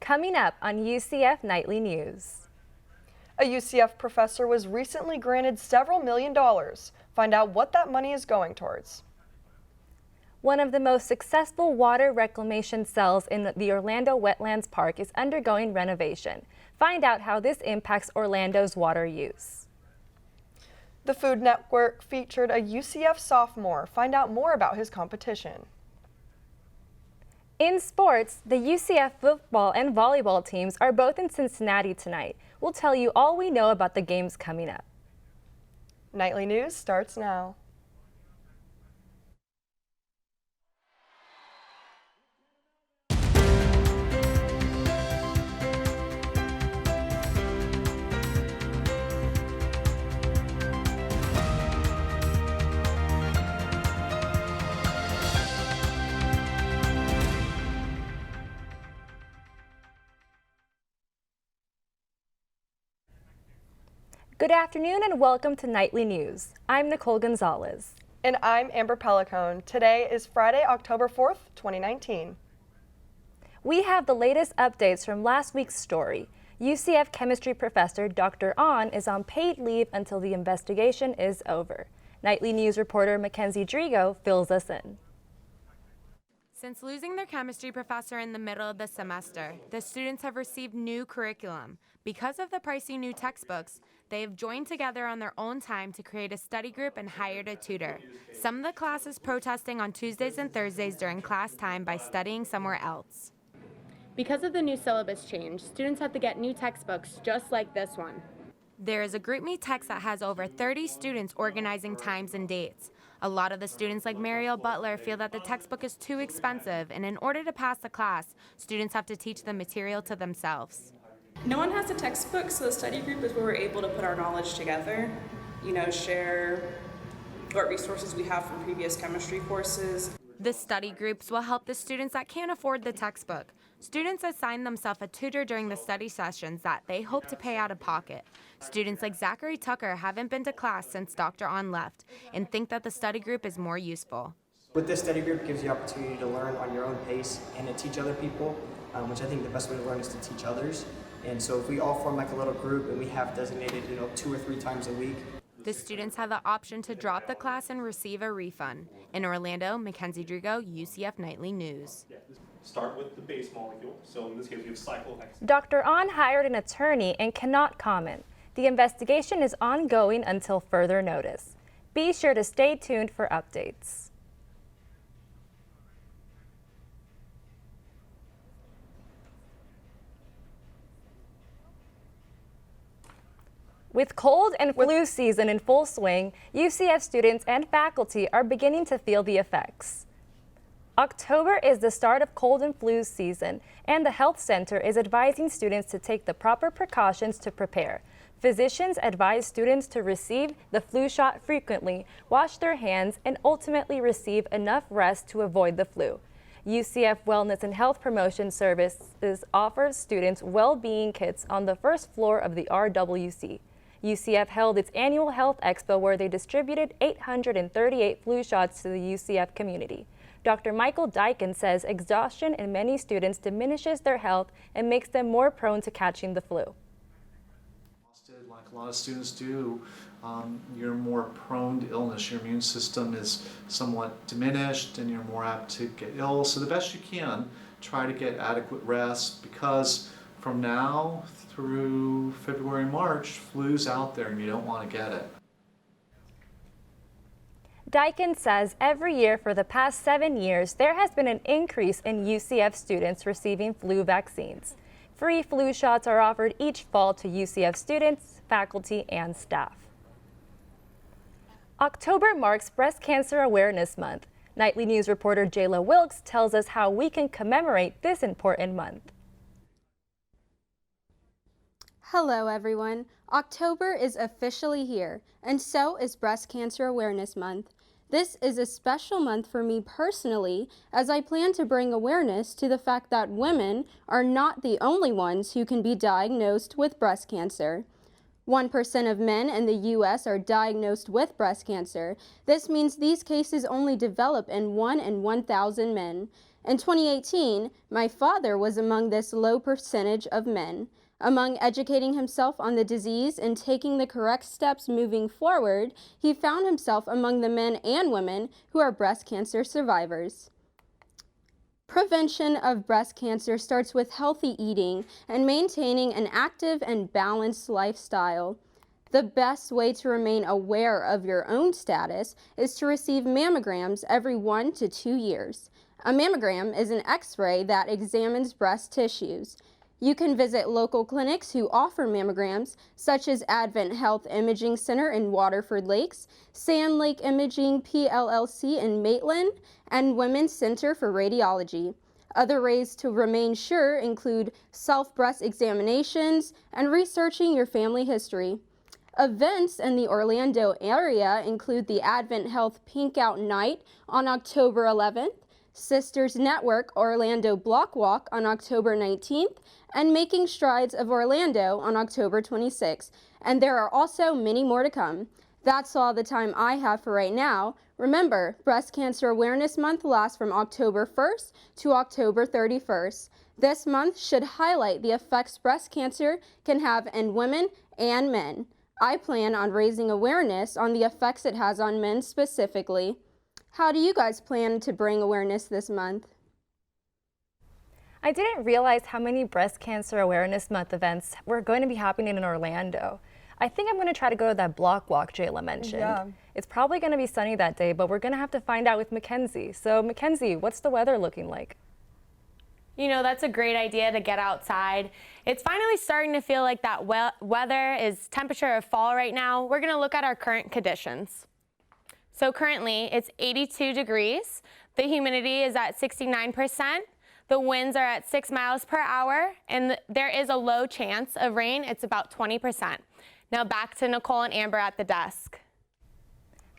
coming up on UCF Nightly News. A UCF professor was recently granted several $millions. Find out what that money is going towards. One of the most successful water reclamation cells in the Orlando Wetlands Park is undergoing renovation. Find out how this impacts Orlando's water use. The Food Network featured a UCF sophomore. Find out more about his competition. In sports, the UCF football and volleyball teams are both in Cincinnati tonight. We'll tell you all we know about the games coming up. Nightly News starts now. Good afternoon and welcome to Nightly News. I'm Nicole Gonzalez. And I'm Amber Pellicone. Today is Friday, October 4th, 2019. We have the latest updates from last week's story. UCF chemistry professor Dr. Ahn is on paid leave until the investigation is over. Nightly News reporter Mackenzie Drigo fills us in. Since losing their chemistry professor in the middle of the semester, the students have received new curriculum. Because of the pricey new textbooks, they have joined together on their own time to create a study group and hired a tutor. Some of the classes protesting on Tuesdays and Thursdays during class time by studying somewhere else. Because of the new syllabus change, students have to get new textbooks just like this one. There is a GroupMe text that has over 30 students organizing times and dates. A lot of the students like Marial, Butler feel that the textbook is too expensive, and in order to pass the class, students have to teach the material to themselves. No one has a textbook, so the study group is where we're able to put our knowledge together, share what resources we have from previous chemistry courses. The study groups will help the students that can't afford the textbook. Students assign themselves a tutor during the study sessions that they hope to pay out of pocket. Students like Zachary Tucker haven't been to class since Dr. Ahn left and think that the study group is more useful. With this study group, it gives you the opportunity to learn on your own pace and to teach other people, which I think the best way to learn is to teach others. And so if we all form like a little group and we have designated 2 or 3 times a week. The students have the option to drop the class and receive a refund. In Orlando, Mackenzie Drigo, UCF Nightly News. Start with the base molecule. So in this case, we have cyclohexane. Dr. Ahn hired an attorney and cannot comment. The investigation is ongoing until further notice. Be sure to stay tuned for updates. With cold and flu season in full swing, UCF students and faculty are beginning to feel the effects. October is the start of cold and flu season, and the health center is advising students to take the proper precautions to prepare. Physicians advise students to receive the flu shot frequently, wash their hands, and ultimately receive enough rest to avoid the flu. UCF Wellness and Health Promotion Services offers students well-being kits on the first floor of the RWC. UCF held its annual health expo where they distributed 838 flu shots to the UCF community. Dr. Michael Deichen says exhaustion in many students diminishes their health and makes them more prone to catching the flu. Like a lot of students do, you're more prone to illness. Your immune system is somewhat diminished and you're more apt to get ill. So the best you can, try to get adequate rest, because from now through February, March, flu's out there and you don't want to get it. Deichen says every year for the past 7 years, there has been an increase in UCF students receiving flu vaccines. Free flu shots are offered each fall to UCF students, faculty, and staff. October marks Breast Cancer Awareness Month. Nightly News reporter Jayla Wilkes tells us how we can commemorate this important month. Hello everyone. October is officially here, and so is Breast Cancer Awareness Month. This is a special month for me personally, as I plan to bring awareness to the fact that women are not the only ones who can be diagnosed with breast cancer. 1% of men in the U.S. are diagnosed with breast cancer. This means these cases only develop in 1 in 1,000 men. In 2018, my father was among this low percentage of men. Among educating himself on the disease and taking the correct steps moving forward, he found himself among the men and women who are breast cancer survivors. Prevention of breast cancer starts with healthy eating and maintaining an active and balanced lifestyle. The best way to remain aware of your own status is to receive mammograms every 1 to 2 years. A mammogram is an X-ray that examines breast tissues. You can visit local clinics who offer mammograms, such as Advent Health Imaging Center in Waterford Lakes, Sand Lake Imaging PLLC in Maitland, and Women's Center for Radiology. Other ways to remain sure include self-breast examinations and researching your family history. Events in the Orlando area include the Advent Health Pink Out Night on October 11th, Sisters Network Orlando Block Walk on October 19th, and Making Strides of Orlando on October 26th. And there are also many more to come. That's all the time I have for right now. Remember, Breast Cancer Awareness Month lasts from October 1st to October 31st. This month should highlight the effects breast cancer can have in women and men. I plan on raising awareness on the effects it has on men specifically. How do you guys plan to bring awareness this month? I didn't realize how many Breast Cancer Awareness Month events were going to be happening in Orlando. I think I'm going to try to go to that block walk Jayla mentioned. Yeah. It's probably going to be sunny that day, but we're going to have to find out with Mackenzie. So Mackenzie, what's the weather looking like? You know, that's a great idea to get outside. It's finally starting to feel like that weather is temperature of fall right now. We're going to look at our current conditions. So currently it's 82 degrees. The humidity is at 69%. The winds are at 6 miles per hour, and there is a low chance of rain. It's about 20%. Now back to Nicole and Amber at the desk.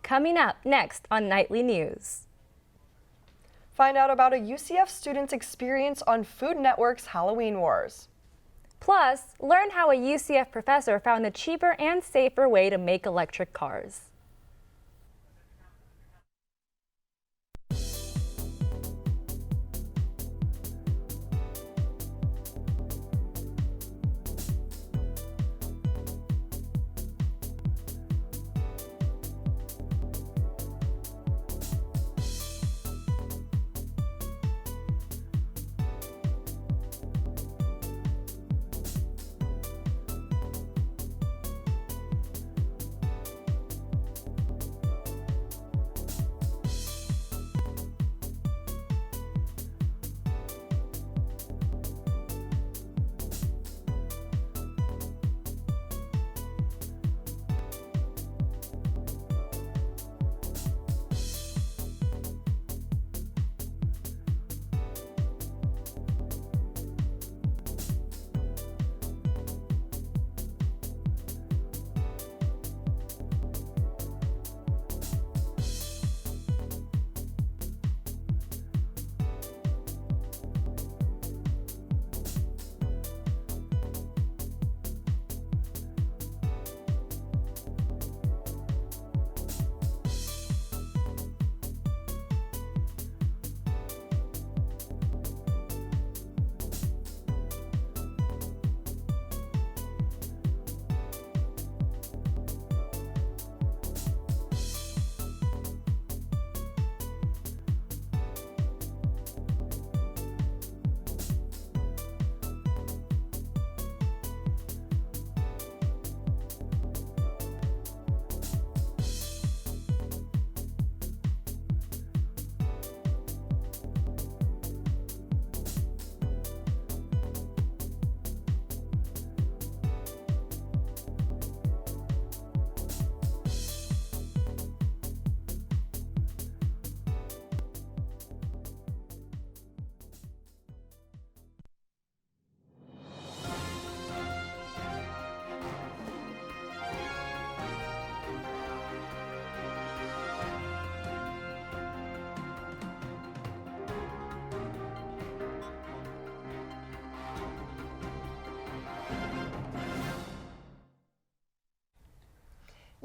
Coming up next on Nightly News. Find out about a UCF student's experience on Food Network's Halloween Wars. Plus, learn how a UCF professor found a cheaper and safer way to make electric cars.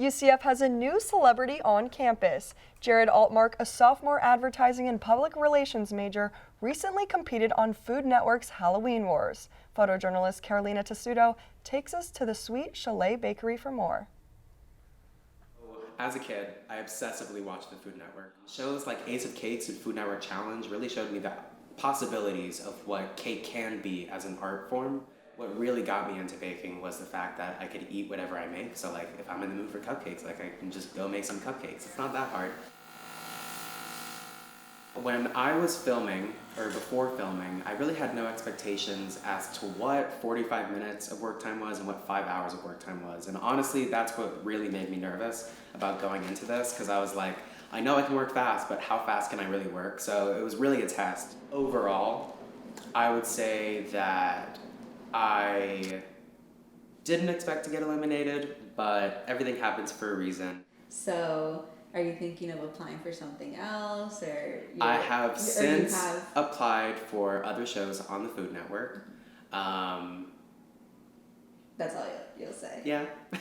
UCF has a new celebrity on campus. Jarid Altmark, a sophomore advertising and public relations major, recently competed on Food Network's Halloween Wars. Photojournalist Carolina Tessuto takes us to the Sweet Chalet Bakery for more. As a kid, I obsessively watched the Food Network. Shows like Ace of Cakes and Food Network Challenge really showed me the possibilities of what cake can be as an art form. What really got me into baking was the fact that I could eat whatever I make. So like if I'm in the mood for cupcakes, like I can just go make some cupcakes. It's not that hard. When I was filming, or before filming, I really had no expectations as to what 45 minutes of work time was and what 5 hours of work time was. And honestly, that's what really made me nervous about going into this, because I was like, I know I can work fast, but how fast can I really work? So it was really a test. Overall, I would say that I didn't expect to get eliminated, but everything happens for a reason. So, are you thinking of applying for something else, or I have since applied for other shows on the Food Network. That's all you'll say. Yeah. Yeah.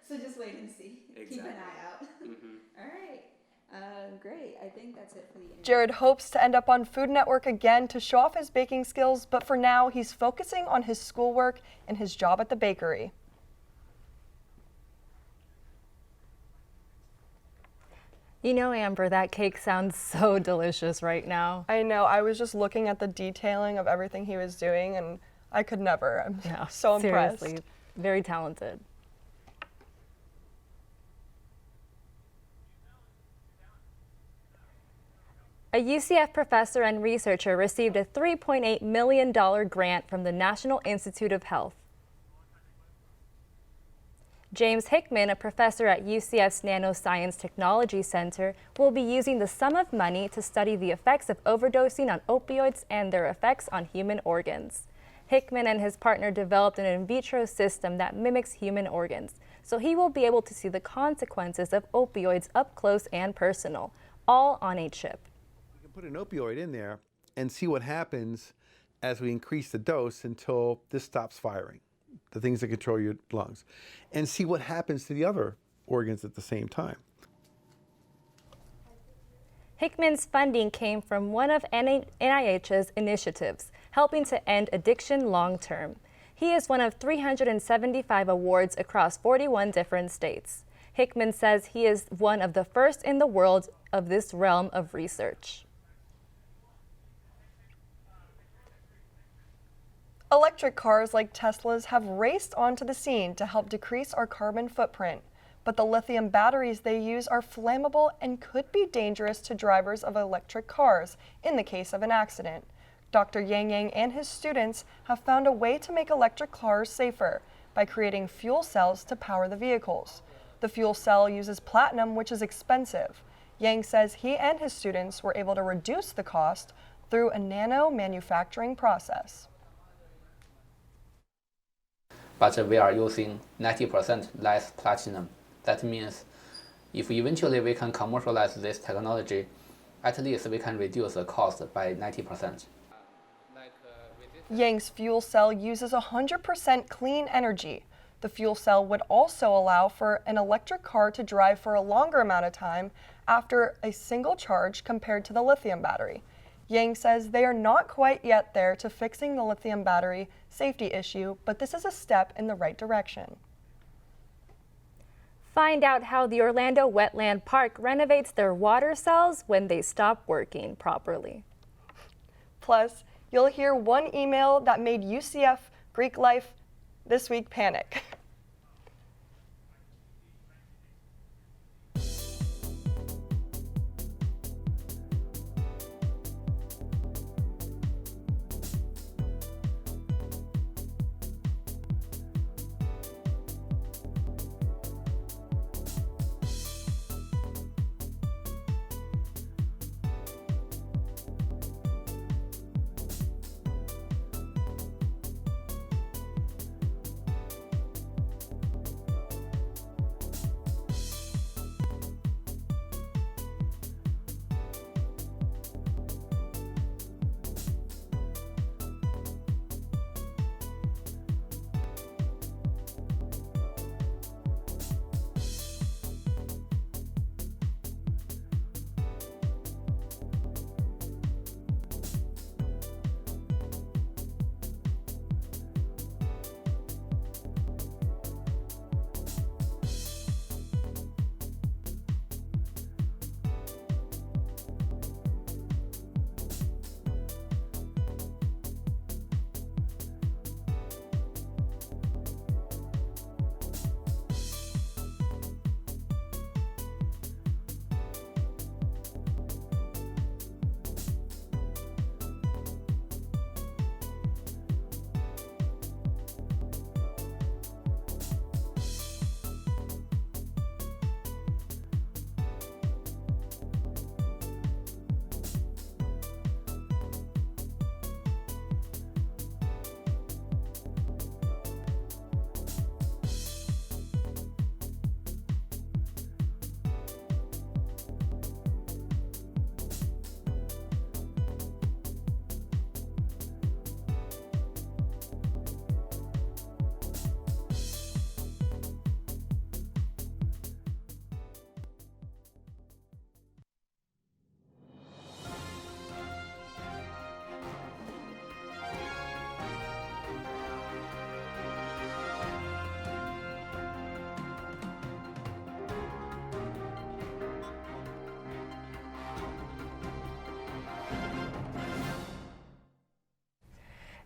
So just wait and see. Exactly. Keep an eye out. Mm-hmm. All right. Great. I think that's it for the interview. Jarid hopes to end up on Food Network again to show off his baking skills, but for now, he's focusing on his schoolwork and his job at the bakery. You know, Amber, that cake sounds so delicious right now. I know, I was just looking at the detailing of everything he was doing, and I could never. I'm so impressed. Seriously, very talented. A UCF professor and researcher received a $3.8 million grant from the National Institute of Health. James Hickman, a professor at UCF's NanoScience Technology Center, will be using the sum of money to study the effects of overdosing on opioids and their effects on human organs. Hickman and his partner developed an in vitro system that mimics human organs, so he will be able to see the consequences of opioids up close and personal, all on a chip. We can put an opioid in there and see what happens as we increase the dose until this stops firing, the things that control your lungs, and see what happens to the other organs at the same time. Hickman's funding came from one of NIH's initiatives, helping to end addiction long-term. He is one of 375 awards across 41 different states. Hickman says he is one of the first in the world of this realm of research. Electric cars like Tesla's have raced onto the scene to help decrease our carbon footprint. But the lithium batteries they use are flammable and could be dangerous to drivers of electric cars in the case of an accident. Dr. Yang and his students have found a way to make electric cars safer by creating fuel cells to power the vehicles. The fuel cell uses platinum, which is expensive. Yang says he and his students were able to reduce the cost through a nano manufacturing process. But we are using 90% less platinum. That means if eventually we can commercialize this technology, at least we can reduce the cost by 90%. Yang's fuel cell uses 100% clean energy. The fuel cell would also allow for an electric car to drive for a longer amount of time after a single charge compared to the lithium battery. Yang says they are not quite yet there to fixing the lithium battery safety issue, but this is a step in the right direction. Find out how the Orlando Wetland Park renovates their water cells when they stop working properly. Plus, you'll hear one email that made UCF Greek life this week panic.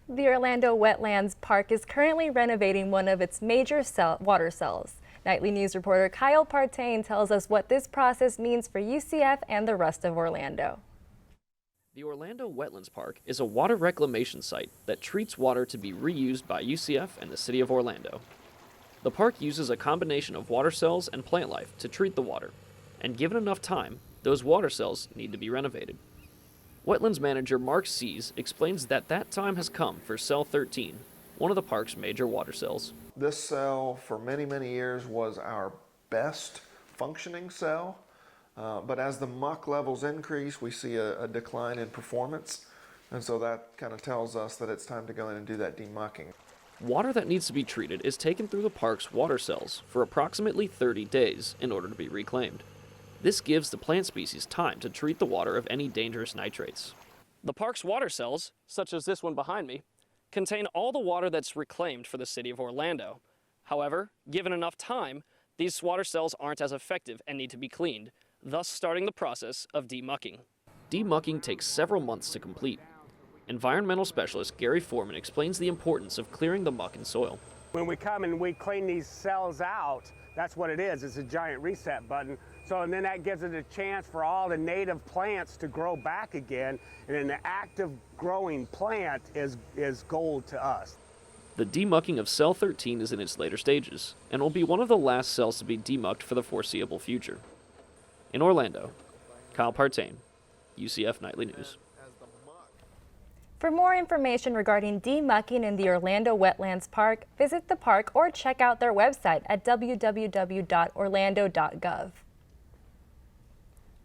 The Orlando Wetlands Park is currently renovating one of its major water cells. Nightly News reporter Kyle Partain tells us what this process means for UCF and the rest of Orlando. The Orlando Wetlands Park is a water reclamation site that treats water to be reused by UCF and the city of Orlando. The park uses a combination of water cells and plant life to treat the water, and given enough time, those water cells need to be renovated. Wetlands manager Mark Sees explains that time has come for Cell 13, one of the park's major water cells. This cell for many, many years was our best functioning cell, but as the muck levels increase, we see a decline in performance, and so that kind of tells us that it's time to go in and do that demucking. Water that needs to be treated is taken through the park's water cells for approximately 30 days in order to be reclaimed. This gives the plant species time to treat the water of any dangerous nitrates. The park's water cells, such as this one behind me, contain all the water that's reclaimed for the city of Orlando. However, given enough time, these water cells aren't as effective and need to be cleaned, thus starting the process of demucking. Demucking takes several months to complete. Environmental specialist Gary Foreman explains the importance of clearing the muck and soil. When we come and we clean these cells out, that's what it is. It's a giant reset button. So and then that gives it a chance for all the native plants to grow back again. And an active growing plant is gold to us. The demucking of Cell 13 is in its later stages and will be one of the last cells to be demucked for the foreseeable future. In Orlando, Kyle Partain, UCF Nightly News. For more information regarding demucking in the Orlando Wetlands Park, visit the park or check out their website at www.orlando.gov.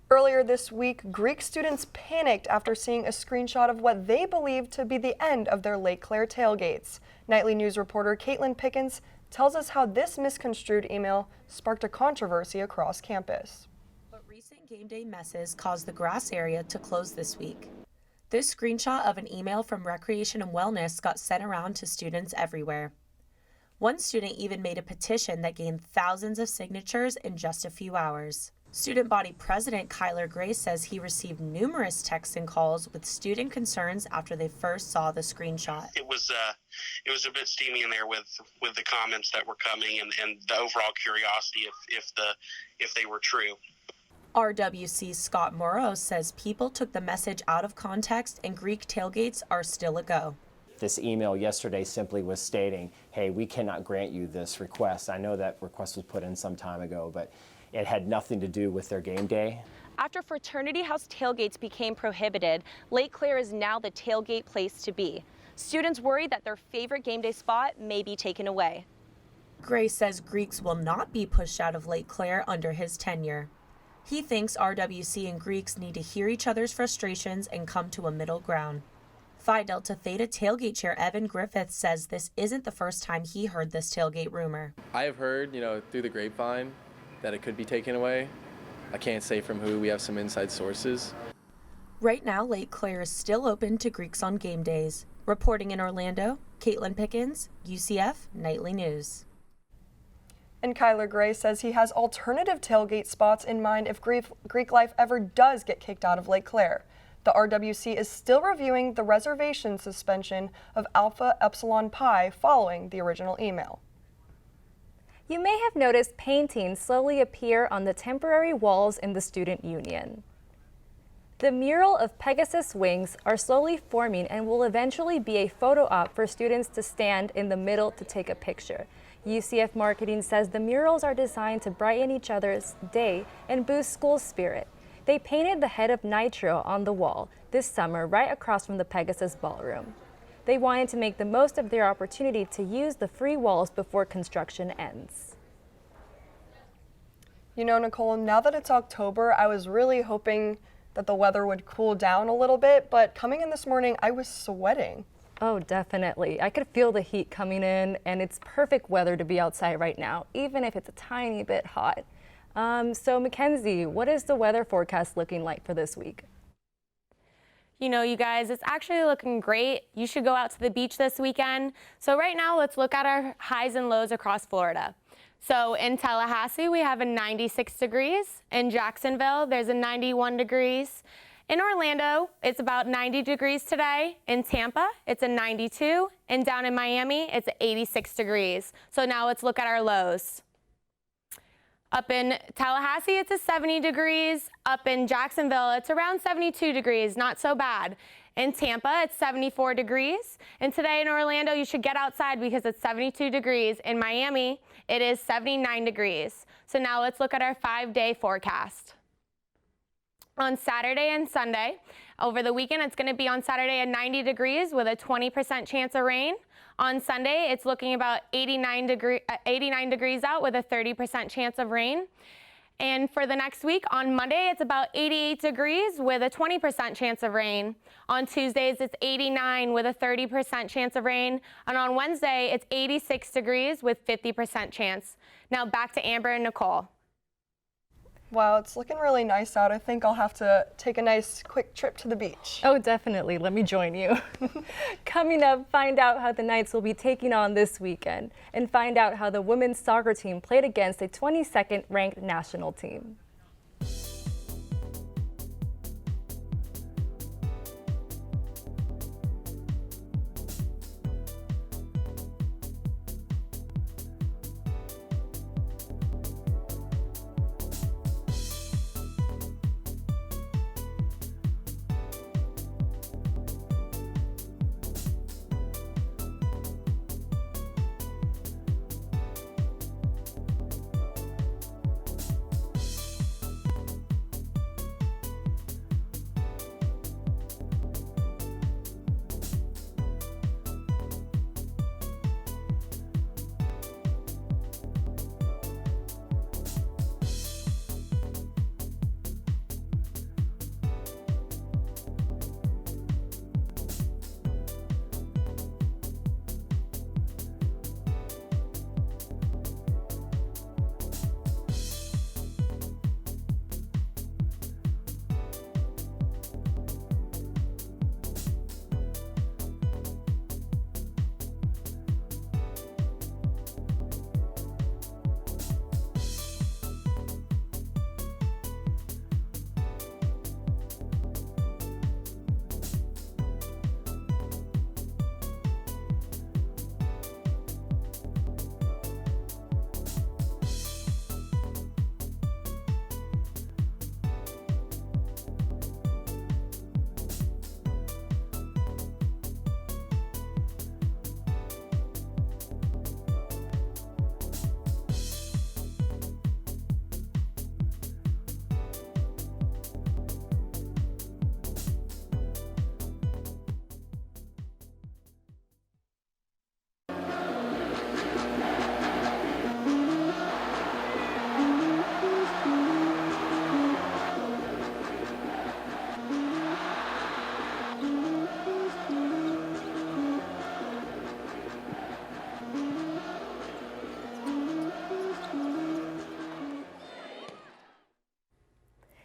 Earlier this week, Greek students panicked after seeing a screenshot of what they believed to be the end of their Lake Claire tailgates. Nightly News reporter Caitlin Pickens tells us how this misconstrued email sparked a controversy across campus. But recent game day messes caused the grass area to close this week. This screenshot of an email from Recreation and Wellness got sent around to students everywhere. One student even made a petition that gained thousands of signatures in just a few hours. Student body president Kyler Gray says he received numerous texts and calls with student concerns after they first saw the screenshot. It was a bit steamy in there with the comments that were coming and the overall curiosity if they were true. RWC's Scott Morrow says people took the message out of context and Greek tailgates are still a go. This email yesterday simply was stating, hey, we cannot grant you this request. I know that request was put in some time ago, but it had nothing to do with their game day. After fraternity house tailgates became prohibited, Lake Claire is now the tailgate place to be. Students worry that their favorite game day spot may be taken away. Gray says Greeks will not be pushed out of Lake Claire under his tenure. He thinks RWC and Greeks need to hear each other's frustrations and come to a middle ground. Phi Delta Theta tailgate chair Evan Griffiths says this isn't the first time he heard this tailgate rumor. I have heard, through the grapevine that it could be taken away. I can't say from who. We have some inside sources. Right now, Lake Claire is still open to Greeks on game days. Reporting in Orlando, Caitlin Pickens, UCF Nightly News. And Kyler Gray says he has alternative tailgate spots in mind if Greek life ever does get kicked out of Lake Claire. The RWC is still reviewing the reservation suspension of Alpha Epsilon Pi following the original email. You may have noticed paintings slowly appear on the temporary walls in the student union. The mural of Pegasus wings are slowly forming and will eventually be a photo op for students to stand in the middle to take a picture. UCF Marketing says the murals are designed to brighten each other's day and boost school spirit. They painted the head of Nitro on the wall this summer right across from the Pegasus Ballroom. They wanted to make the most of their opportunity to use the free walls before construction ends. Nicole, now that it's October, I was really hoping that the weather would cool down a little bit, but coming in this morning, I was sweating. Oh, definitely. I could feel the heat coming in, and it's perfect weather to be outside right now, even if it's a tiny bit hot. So Mackenzie, what is the weather forecast looking like for this week? You guys, it's actually looking great. You should go out to the beach this weekend. So right now, let's look at our highs and lows across Florida. So in Tallahassee, we have a 96 degrees. In Jacksonville, there's a 91 degrees. In Orlando, it's about 90 degrees today. In Tampa, it's a 92. And down in Miami, it's 86 degrees. So now let's look at our lows. Up in Tallahassee, it's a 70 degrees. Up in Jacksonville, it's around 72 degrees, not so bad. In Tampa, it's 74 degrees. And today in Orlando, you should get outside because it's 72 degrees. In Miami, it is 79 degrees. So now let's look at our 5-day forecast. On Saturday and Sunday, over the weekend, it's going to be on Saturday at 90 degrees with a 20% chance of rain. On Sunday, it's looking about 89 degrees out with a 30% chance of rain. And for the next week, on Monday, it's about 88 degrees with a 20% chance of rain. On Tuesdays, it's 89 with a 30% chance of rain. And on Wednesday, it's 86 degrees with 50% chance. Now back to Amber and Nicole. Wow, it's looking really nice out. I think I'll have to take a nice quick trip to the beach. Oh, definitely. Let me join you. Coming up, find out how the Knights will be taking on this weekend and find out how the women's soccer team played against a 22nd ranked national team.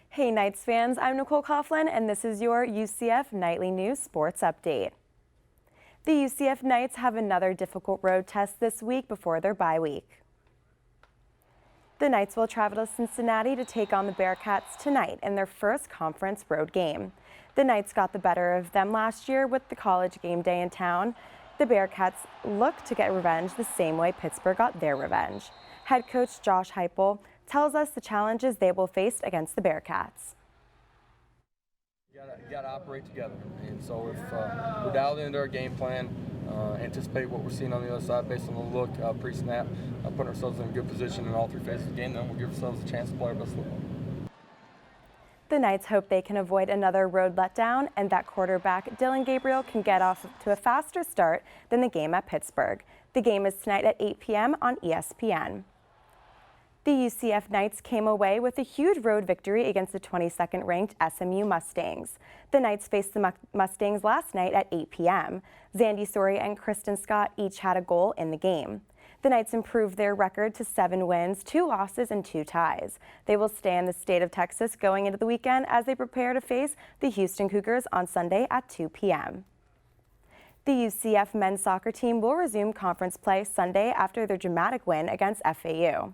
Hey Knights fans, I'm Nicole Coughlin and this is your UCF Nightly News Sports Update. The UCF Knights have another difficult road test this week before their bye week. The Knights will travel to Cincinnati to take on the Bearcats tonight in their first conference road game. The Knights got the better of them last year with the college game day in town. The Bearcats look to get revenge the same way Pittsburgh got their revenge. Head coach Josh Heupel tells us the challenges they will face against the Bearcats. You gotta operate together, and so if we're dialed into our game plan, anticipate what we're seeing on the other side based on the look pre-snap, putting ourselves in a good position in all three phases of the game, then we'll give ourselves a chance to play our best football. The Knights hope they can avoid another road letdown and that quarterback Dylan Gabriel can get off to a faster start than the game at Pittsburgh. The game is tonight at 8 p.m. on ESPN. The UCF Knights came away with a huge road victory against the 22nd ranked SMU Mustangs. The Knights faced the Mustangs last night at 8 p.m. Zandy Story and Kristen Scott each had a goal in the game. The Knights improved their record to 7 wins, 2 losses, and 2 ties. They will stay in the state of Texas going into the weekend as they prepare to face the Houston Cougars on Sunday at 2 p.m. The UCF men's soccer team will resume conference play Sunday after their dramatic win against FAU.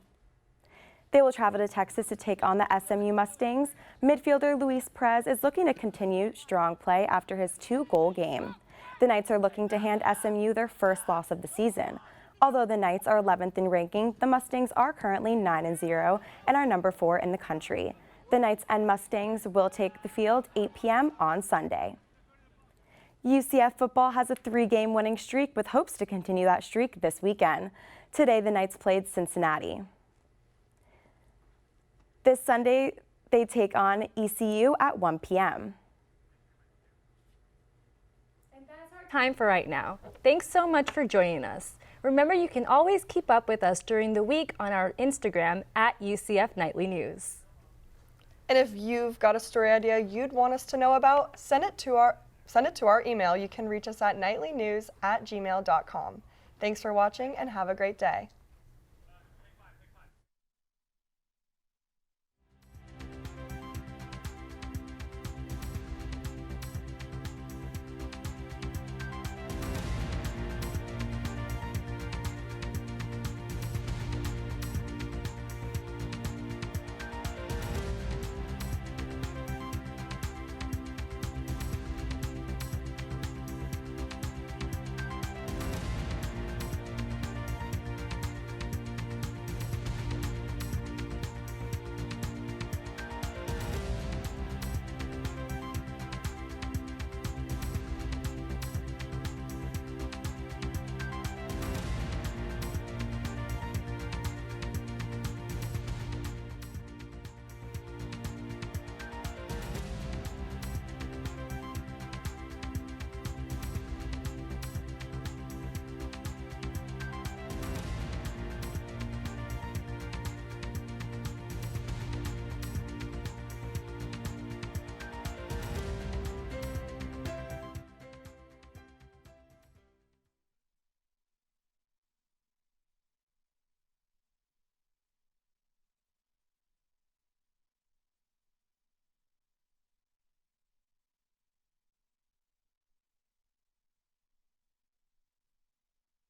They will travel to Texas to take on the SMU Mustangs. Midfielder Luis Perez is looking to continue strong play after his 2-goal game. The Knights are looking to hand SMU their first loss of the season. Although the Knights are 11th in ranking, the Mustangs are currently 9-0 and are number 4 in the country. The Knights and Mustangs will take the field 8 p.m. on Sunday. UCF football has a 3-game winning streak with hopes to continue that streak this weekend. Today, the Knights played Cincinnati. This Sunday, they take on ECU at 1 p.m. And that's our time for right now. Thanks so much for joining us. Remember, you can always keep up with us during the week on our Instagram at UCF Nightly News. And if you've got a story idea you'd want us to know about, send it to our email. You can reach us at nightlynews@gmail.com. Thanks for watching and have a great day.